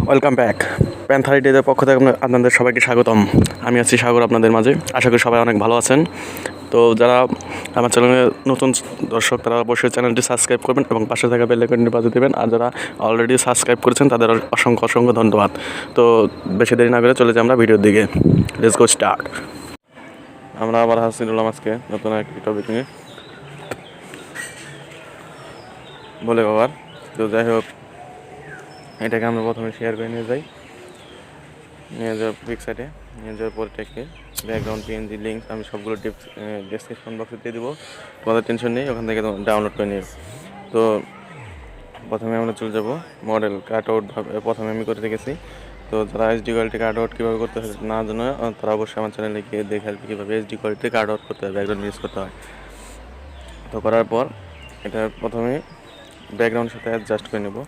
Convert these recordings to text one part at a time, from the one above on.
Welcome back. প্যান্থারি ডেদের পক্ষ থেকে আপনাদের সবাইকে স্বাগতম। আমি আছি সাগর আপনাদের মাঝে। আশা করি সবাই অনেক ভালো আছেন। তো যারা আমার চ্যানেলে নতুন দর্শক তারা অবশ্যই চ্যানেলটি সাবস্ক্রাইব করবেন এবং পাশে থাকা বেল আইকনটি বাজিয়ে দেবেন। আর যারা অলরেডি সাবস্ক্রাইব করেছেন তাদের অসংখ্য অসংখ্য ধন্যবাদ। তো বেশি দেরি না করে চলে যাই আমরা ভিডিওর দিকে। Let's go start. আমরা আবার হাজির হলাম আজকে নতুন একটি টপিক নিয়ে বলে বাবার। তো যাই হোক, এটাকে আমরা প্রথমে শেয়ার করে নিয়ে যাওয়ার পিকসার্টে নিয়ে যাওয়ার পরে এটাকে ব্যাকগ্রাউন্ড পিএনজি লিঙ্ক আমি সবগুলো ডেসক্রিপশন বক্সে দিয়ে দেবো। তোমাদের টেনশন নেই, ওখান থেকে ডাউনলোড করে নিও। তো প্রথমে আমরা চলে যাব মডেল কাট আউট। প্রথমে আমি করে রেখেছি। তো যারা এইচডি কোয়ালিটি কাট আউট কীভাবে করতে হয় না জানো, তারা অবশ্যই আমার চ্যানেলে গিয়ে দেখে আসবে কীভাবে এইচডি কোয়ালিটি কাট আউট করতে হয়, ব্যাকগ্রাউন্ড ইউজ করতে হয়। তো করার পর এটা প্রথমে ব্যাকগ্রাউন্ডের সাথে অ্যাডজাস্ট করে নেব।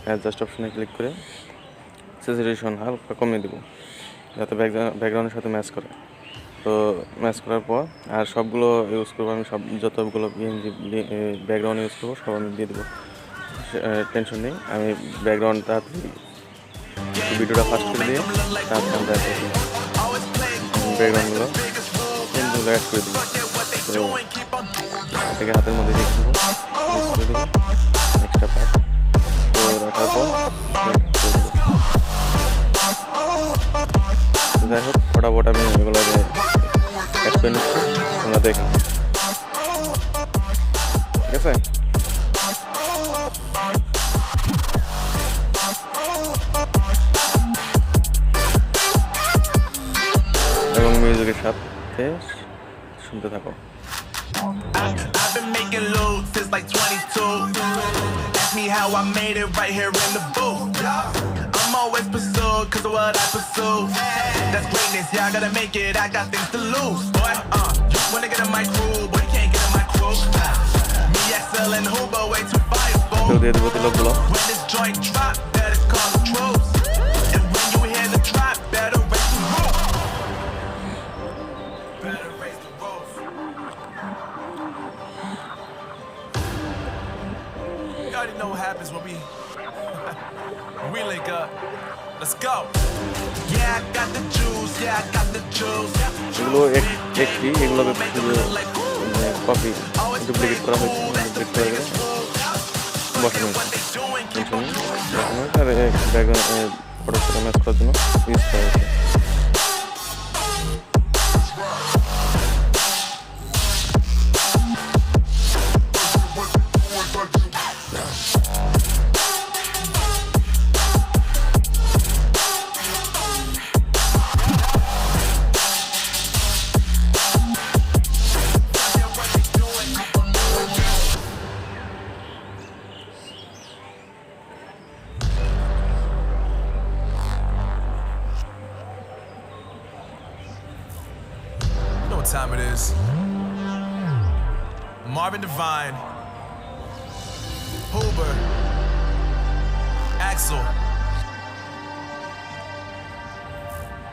অ্যাডজাস্ট অপশনে ক্লিক করে স্যাচুরেশন হালকা কমিয়ে দেবো যাতে ব্যাকগ্রাউন্ডের সাথে ম্যাচ করে। তো ম্যাচ করার পর আর সবগুলো ইউজ করবো আমি, যতগুলো ব্যাকগ্রাউন্ড ইউজ করবো সব আমি দিয়ে দেবো। টেনশন নেই, আমি ব্যাকগ্রাউন্ডটা ভিডিওটা ফাস্ট করে দিয়ে তারপর আমরা ব্যাকগ্রাউন্ডগুলো অ্যাড করে দেবো। তো এটাকে হাতের মধ্যে রেখে দেবো, এক্সট্রা পার্ট তো রাখার পর যাই হোক ফটাফট আমি এগুলোকে অ্যাড করে নিচ্ছি, তোমরা দেখো। ঠিক আছে, এবং মিউজিকের সাথে শুনতে থাকো। I've been making loot since like 22. Ask me how I made it right here in the booth. I'm always pursued cause of what I pursue. That's greatness, yeah, I gotta make it, I got things to lose. Boy, wanna get in my crew, but you can't get in my crew. Me, XL and Hoover, way too fireable. When this joint drop, better call the troops. And when you hear the drop, better raise the roof. Better raise the roof. You already know what happens when we link up. Let's go. Yeah, I got the juice. Yeah, I got the juice. এগুলো এগুলো copy duplicate করা হয়েছে, duplicate করে বসানো হয়েছে। আর background ফটোর সাথে match করার জন্য ইউজ করা হয়েছে। Time it is. Marvin Devine, Hoover, Axel,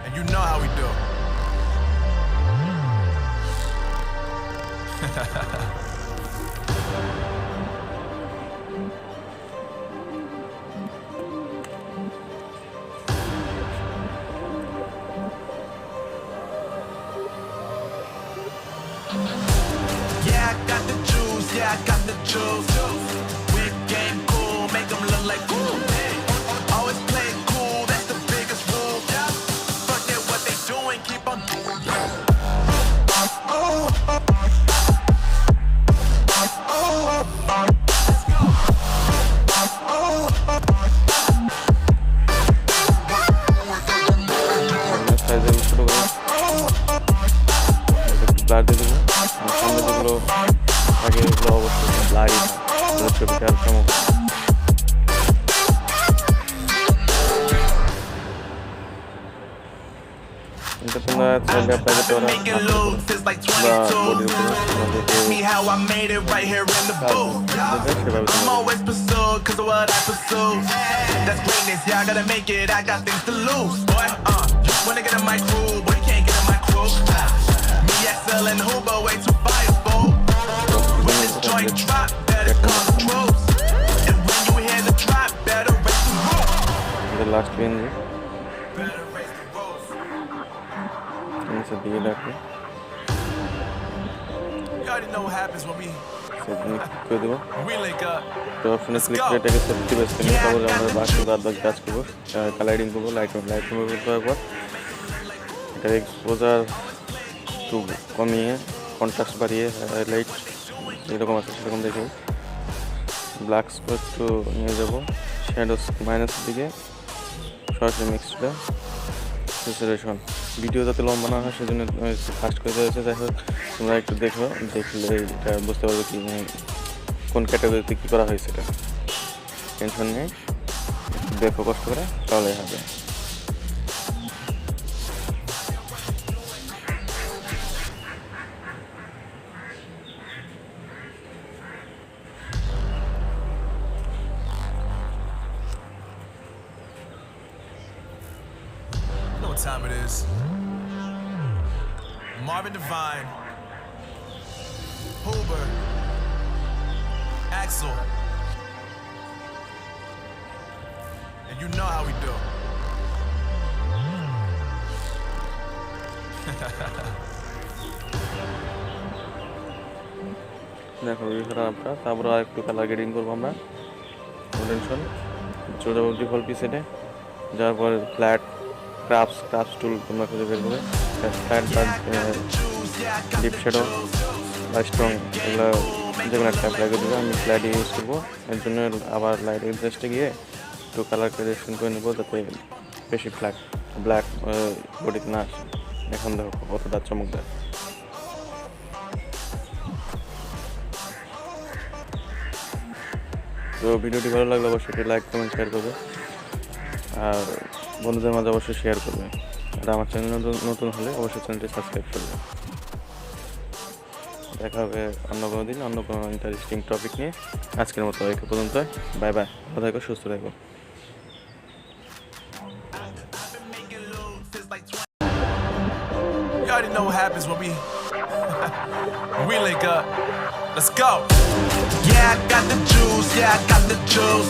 and you know how we do. Yeah, I got the juice, yeah, I got the juice. Whip game cool, make them look like cool. Always play it cool, that's the biggest rule. Forget what they doing, keep on doing. Blur দিয়ে দেবো। সামনে যেগুলো আগে এগুলো অবশ্যই ব্লারই ছবিটা আর চমক। এটা তোমরা চাইলে অ্যাপ্লাই করতে পারো বডির উপরে I'm always pursued cause of what I pursue. That's greatness, yeah, I gotta make it, I got things to lose. Boy, wanna get in my crew, but you can't get in my crew. Me, XL and Hoover, way too fireable. When this joint drop, better call the troops. And when you hear the drop, better raise the roof. এটা last PNG নিচে দিয়ে রাখবো সেদিন click করে দেবো তো অপশনে click করে এটাকে সেফটি বেস করে নিয়ে তারপরে আমরা বাকি বাদ কাজ করবো কালারিং করবো লাইটরুম করার পর এটার এক্সপোজার একটু কমিয়ে কন্ট্রাস্ট বাড়িয়ে হাইলাইট যেরকম আছে সেরকম দেখে ব্ল্যাক স্পট একটু নিয়ে যাবো শ্যাডো মাইনাসের দিকে সরাসরি মিক্সডটা স্যাচুরেশন ভিডিও যাতে লম্বা না হয় সেজন্য ফাস্ট করে দেওয়া হয়েছে। যাই হোক তোমরা একটু দেখো, দেখলে এটা বুঝতে পারবে কি কোন ক্যাটাগরিতে কী করা হয়েছে। এটা টেনশন নেই, দেখো কষ্ট করে তাহলে হবে। What time it is? Marvin Devine, Huber, Axel, and you know how we do. দেখো আমরা তারপরে আর একটু কালার গ্রেডিং করবো আমরা। টেনশন চলে যাবো ডিফল্ট পিসেটে, যাওয়ার পরে ফ্ল্যাট ক্রাফটস টুল তোমরা খুঁজে বের করবে। ফ্ল্যাট বা ডিপ শ্যাডো বা স্ট্রং এগুলো যে কোনো একটা অ্যাপ্লাই করে দেবে। আমি ফ্ল্যাট ইউজ করবো, এর জন্য আবার লাইট এডজাস্টে গিয়ে একটু কালার কারেকশন করে নেবো যাতে বেশি ব্ল্যাক বডিতে না আসে। এখন দেখো কতটা চমকদার। তো ভিডিওটি ভালো লাগলে অবশ্যই লাইক কমেন্ট শেয়ার করবে, আর বন্ধুদের মাঝে অবশ্যই শেয়ার করবে। আর আমার চ্যানেল নতুন হলে অবশ্যই চ্যানেলটি সাবস্ক্রাইব করবে। দেখা হবে অন্য কোনো দিন অন্য কোনো ইন্টারেস্টিং টপিক নিয়ে। আজকের মতো এই পর্যন্ত, বাই বাই, ভালো থাকো, সুস্থ থাকো। You already know what happens when we link up. Let's go. Yeah, I got the juice. Yeah, I got the juice.